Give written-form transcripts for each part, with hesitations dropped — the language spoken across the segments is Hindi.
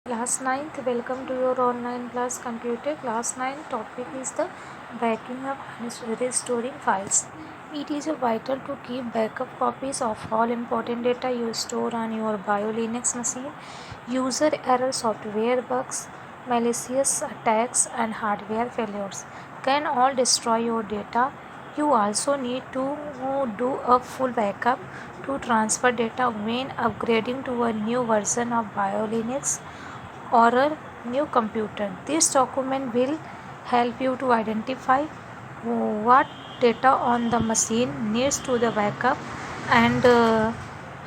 Class 9th, welcome to your online class computer. Class 9 topic is the backing up and restoring files. It is vital to keep backup copies of all important data you store on your BioLinux machine. User error, software bugs, malicious attacks, and hardware failures can all destroy your data. You also need to do a full backup to transfer data when upgrading to a new version of BioLinux or a new computer. This document will help you to identify what data on the machine needs to the backup and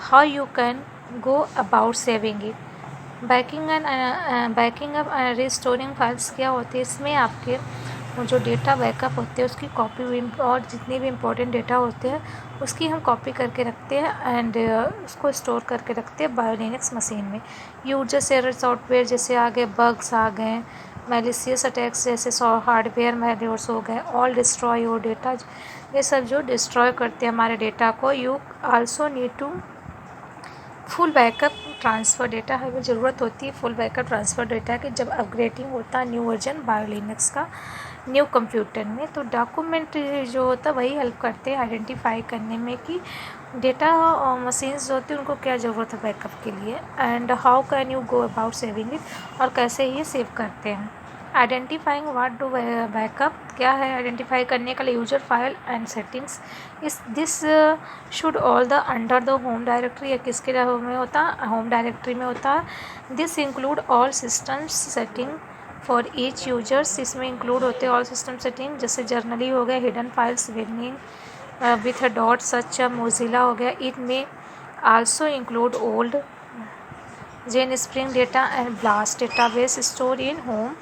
how you can go about saving it. Banking up and restoring files क्या होती है, इसमें आपके जो डेटा बैकअप होते हैं उसकी कॉपी और जितने भी इम्पोर्टेंट डेटा होते हैं उसकी हम कॉपी करके रखते हैं एंड उसको स्टोर करके रखते हैं बायोलिनक्स मशीन में. यूजर एरर सॉफ्टवेयर जैसे आ गए, बग्स आ गए, मैलिशियस अटैक्स जैसे हार्डवेयर मैल्वेयर्स हो गए, ऑल डिस्ट्रॉय योर डेटा, ये सब जो डिस्ट्रॉय करते हैं हमारे डेटा को. You also need to full backup transfer data. हमें ज़रूरत होती है फुल बैकअप ट्रांसफ़र डेटा की जब अपग्रेडिंग होता है न्यू वर्जन बायोलिनक्स का न्यू कंप्यूटर में. तो डॉक्यूमेंट जो होता है वही हेल्प करते हैं आइडेंटिफाई करने में कि डेटा मशीन्स जो होती हैं उनको क्या ज़रूरत है बैकअप के लिए and how can you go about saving it, और कैसे ये सेव करते हैं. आइडेंटिफाइंग व्हाट डू बैकअप क्या है आइडेंटिफाई करने के लिए. यूजर फाइल एंड सेटिंग्स इस this should all the under the home directory. या किसके में होता है, होम डायरेक्टरी में होता है. This include all systems setting for each users. इसमें इंक्लूड होते हैं ऑल सिस्टम सेटिंग, जैसे जर्नली हो गया, hidden files beginning with a dot such Mozilla हो गया. इट में also include old gen spring data and blast database store in home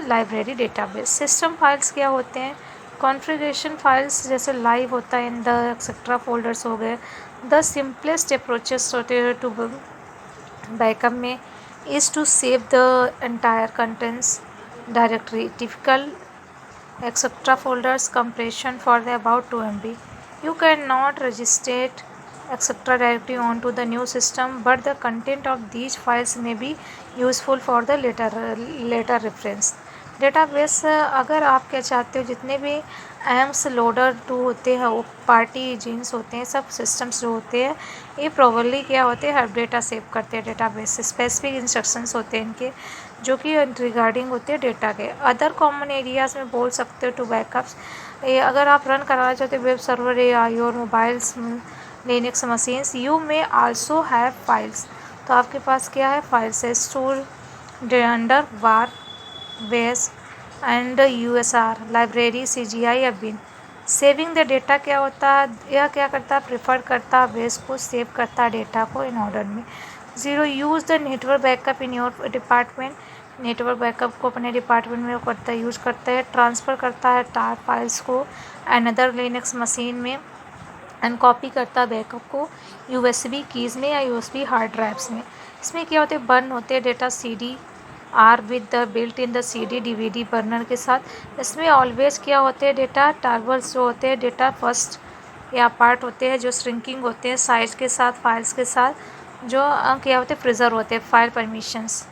library database. System files क्या होते हैं, कॉन्फ़िगरेशन फाइल्स जैसे लाइव होता है इन द एक्सेट्रा फोल्डर्स हो गए. द सिंपलेस्ट अप्रोचेस होते हैं टू बैकअप में is to save the entire contents directory. Typical etcetera folders compression for the about 2 MB. You cannot register etc directly onto the new system, but the content of these files may be useful for the later reference. Database अगर आप क्या चाहते हो जितने भी एम्स लोडर टू होते हैं वो पार्टी जीन्स होते हैं, सब सिस्टम्स जो होते हैं ये प्रॉबरली क्या होते हैं हर डेटा सेव करते हैं. डेटाबेस स्पेसिफिक इंस्ट्रक्शंस होते हैं इनके जो कि रिगार्डिंग होते हैं डेटा के. अदर कॉमन एरियाज़ में बोल सकते हो टू बैकअप्स. ये अगर आप रन कराना चाहते हो वेब सर्वर या your mobiles Linux machines, you में आल्सो हैव फाइल्स. तो आपके पास क्या है, फाइल्स है. Store under war base and USR library CGI या बिन. सेविंग द डेटा क्या होता है, यह क्या करता है, प्रेफर करता है बेस को सेव करता है डेटा को इन ऑर्डर में. 0 use the network backup in your department. Network backup को अपने डिपार्टमेंट में करता है, यूज करता है. ट्रांसफ़र करता है टार फाइल्स को अनदर लिनक्स मशीन में एंड कॉपी करता है बैकअप को USB कीज़ में या USB हार्ड ड्राइव्स में. इसमें क्या होते हैं, बर्न होते हैं data CD or with the built in the CD DVD burner के साथ. इसमें ऑलवेज क्या होते हैं, डेटा टार्बल्स जो होते हैं डेटा फर्स्ट या पार्ट होते हैं जो श्रिंकिंग होते हैं साइज के साथ, फाइल्स के साथ, जो क्या होते हैं प्रिजर्व होते हैं. फाइल परमिशंस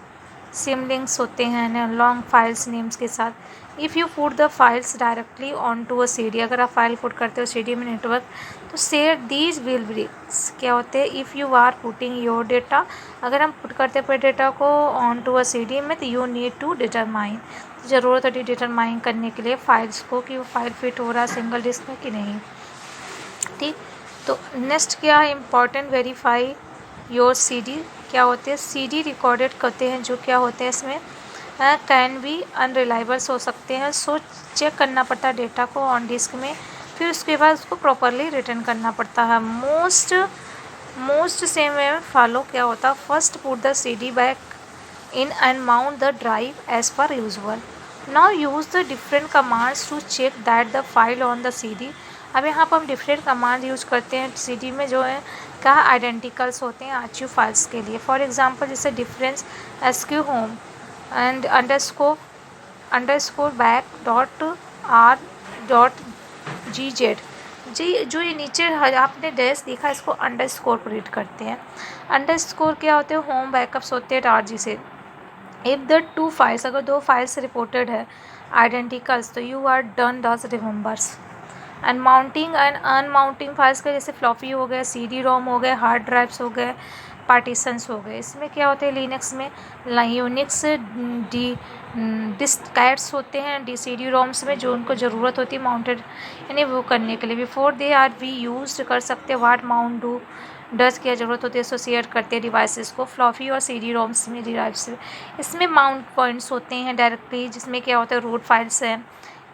सिम लिंक्स होते हैं लॉन्ग फाइल्स नेम्स के साथ. If you put the files directly on to a CD, अगर आप फाइल पुट करते हो CD में नेटवर्क, तो शेयर दीज विल ब्रिक्स क्या होते हैं. If you are putting your data, अगर हम पुट करते हैं डेटा को ऑन टू अ CD में, तो यू नीड टू डिटरमाइन, ज़रूरत होती है डिटरमाइन करने के लिए फाइल्स को कि वो फाइल फिट हो रहा है सिंगल डिस्क में कि नहीं. ठीक, तो नेक्स्ट क्या है, इम्पॉर्टेंट वेरीफाई योर CD क्या होते हैं. CD रिकॉर्डेड करते हैं जो क्या होते हैं इसमें कैन बी अनरिलायबल्स हो सकते हैं. सो चेक करना पड़ता है डेटा को ऑन डिस्क में, फिर उसके बाद उसको प्रॉपरली रिटर्न करना पड़ता है. मोस्ट सेम में फॉलो क्या होता है, first put the CD back in and mount the drive as per usual. Now use the different commands to check that the file on the CD. अब यहाँ पर हम डिफरेंट कमांड यूज करते हैं CD में जो है क्या आइडेंटिकल्स होते हैं आर्चिव फाइल्स के लिए. फॉर एग्जांपल जैसे difference SQ home and underscore back .r.gz. जी जो ये नीचे आपने डैश देखा इसको अंडरस्कोर प्रिंट करते हैं. अंडरस्कोर क्या होते हैं, होम बैकअप्स होते हैं .rg से. इफ़ द टू फाइल्स, अगर दो फाइल्स रिपोर्टेड है आइडेंटिकल्स, तो you are done this remembers. And mounting and unmounting files का जैसे फ्लॉपी हो गए, CD रोम हो गए, हार्ड ड्राइव्स हो गए, पार्टीशंस हो गए। इसमें क्या होता है लिनक्स में, यूनिक्स डी डिस्कैट्स होते हैं CD रोम्स में, जो उनको ज़रूरत होती है माउंटेड यानी वो करने के लिए। Before they are we use कर सकते हैं वाट माउंट डू डज क्या ज़रूरत होती है एसोसिएट करते हैं डिवाइसेस को फ्लॉपी और CD रोम्स में डिराइव्स। इसमें माउंट पॉइंट्स होते हैं डायरेक्टली, जिसमें क्या होता है रूट फाइल्स हैं।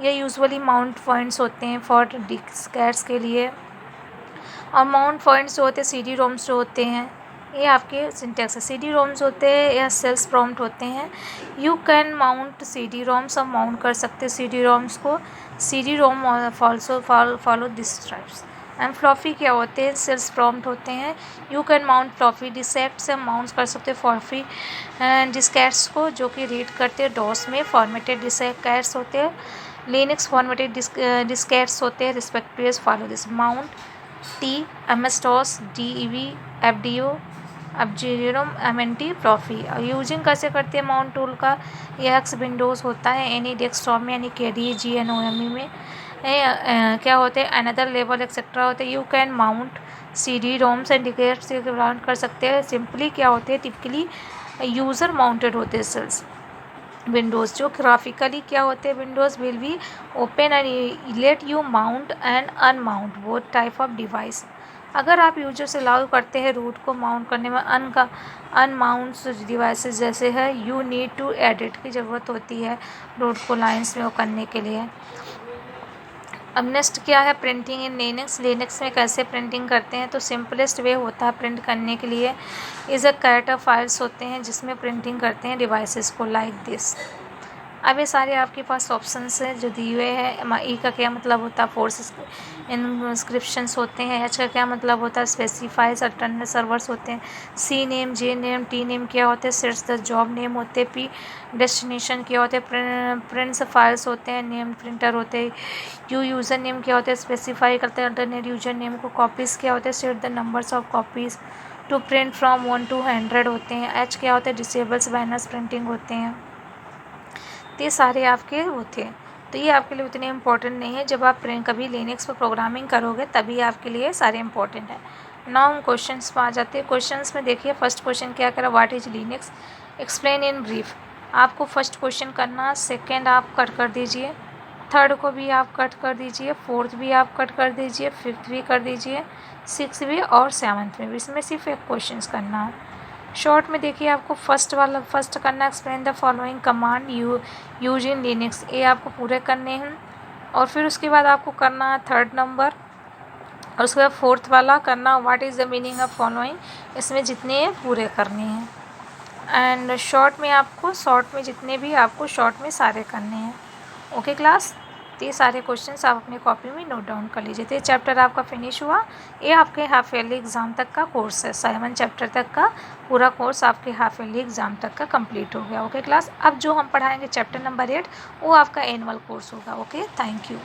ये यूजुअली माउंट पॉइंट्स होते हैं फॉर डिस्कैट्स के लिए। और माउंट पॉइंट्स जो होते हैं CD रोम्स जो होते हैं, ये आपके सिंटेक्स है। CD रोम्स होते हैं या सेल्स प्रॉम्प्ट होते हैं। You can mount CD ROMs, हम माउंट कर सकते हैं CD रोम्स को। CD ROM also follow this types. And floppy क्या होते हैं, सेल्स प्रॉम्प्ट होते हैं। You can mount floppy diskettes, हम माउंट कर सकते हैं फ्लॉपी डिस्केट्स को, जो कि रीड करते हैं डॉस में फॉर्मेटेड डिस्केट्स होते हैं। लिनक्स फॉर्मेटेड डिस्केट्स होते हैं respective follow this mount T MS-DOS DEV FDO अपजीरोम MNT floppy. Using कैसे करते हैं माउंट टूल का, यह एक्स विंडोज़ होता है एनी डेस्कटॉप में यानी KDE GNOME में। क्या होते हैं अनदर लेवल एक्सेट्रा होते हैं। You can mount CD roams indicate से माउंट कर सकते हैं। सिंपली क्या होते हैं टिपिकली यूज़र माउंटेड होते हैं सेल्स। विंडोज़ जो ग्राफिकली क्या होते हैं, Windows will be open and let you mount and unmount both type of device. अगर आप यूजर से अलाउ करते हैं रूट को माउंट करने में, अनमाउंट डिवाइसेस जैसे है, यू नीड टू एडिट की ज़रूरत होती है रूट को लाइन्स में वो करने के लिए। अब नेक्स्ट क्या है प्रिंटिंग इन लिनक्स। लिनक्स में कैसे प्रिंटिंग करते हैं, तो सिंपलेस्ट वे होता है प्रिंट करने के लिए इज़ अ कैरेक्टर फाइल्स होते हैं जिसमें प्रिंटिंग करते हैं डिवाइसेस को लाइक दिस। अब ये सारे आपके पास ऑप्शंस हैं जो दिए हुए हैं। ई का क्या मतलब होता है, फोर्स इंस्क्रिप्शंस होते हैं। एच का क्या मतलब होता है, स्पेसिफाइज अल्टरनेट सर्वर्स होते हैं। C name, J name, T name क्या होते हैं, सेट्स द जॉब नेम होते हैं। P डेस्टिनेशन क्या होते हैं, प्रिंट्स फाइल्स होते हैं। नेम प्रिंटर होते हैं। U यूज़र नेम क्या होते हैं, स्पेसिफाई करते हैं अल्टरनेट यूजर नेम को। कॉपीज़ क्या होते हैं, set the numbers of copies to print from 1 to 100 होते हैं। H क्या होते हैं, डिसेबल्स बैनर्स प्रिंटिंग होते हैं। तो ये सारे आपके वो थे, तो ये आपके लिए उतने इम्पोर्टेंट नहीं है। जब आप कभी लिनक्स पर प्रोग्रामिंग करोगे तभी आपके लिए सारे इम्पोर्टेंट है। नाउ हम क्वेश्चंस में आ जाते हैं। क्वेश्चंस में देखिए फर्स्ट क्वेश्चन क्या करा, what is Linux, explain in brief. आपको फर्स्ट क्वेश्चन करना, सेकेंड आप कट कर दीजिए, थर्ड को भी आप कट कर दीजिए, फोर्थ भी आप कट कर दीजिए, फिफ्थ भी कर दीजिए, सिक्स भी और सेवन्थ में भी। इसमें सिर्फ एक क्वेश्चन करना है। शॉर्ट में देखिए आपको फर्स्ट करना, explain the following command use in Linux, ये आपको पूरे करने हैं। और फिर उसके बाद आपको करना है थर्ड नंबर, और उसके बाद फोर्थ वाला करना what is the meaning of following, इसमें जितने पूरे करने हैं। एंड शॉर्ट में जितने भी आपको शॉर्ट में सारे करने हैं। ओके क्लास, तो ये सारे क्वेश्चंस आप अपने कॉपी में नोट डाउन कर लीजिए। तो ये चैप्टर आपका फिनिश हुआ। ये आपके हाफ ईयरली एग्ज़ाम तक का कोर्स है, 7 चैप्टर तक का पूरा कोर्स आपके हाफ ईयरली एग्ज़ाम तक का कंप्लीट हो गया। ओके क्लास, अब जो हम पढ़ाएंगे चैप्टर नंबर 8 वो आपका एनुअल कोर्स होगा। Okay, thank you.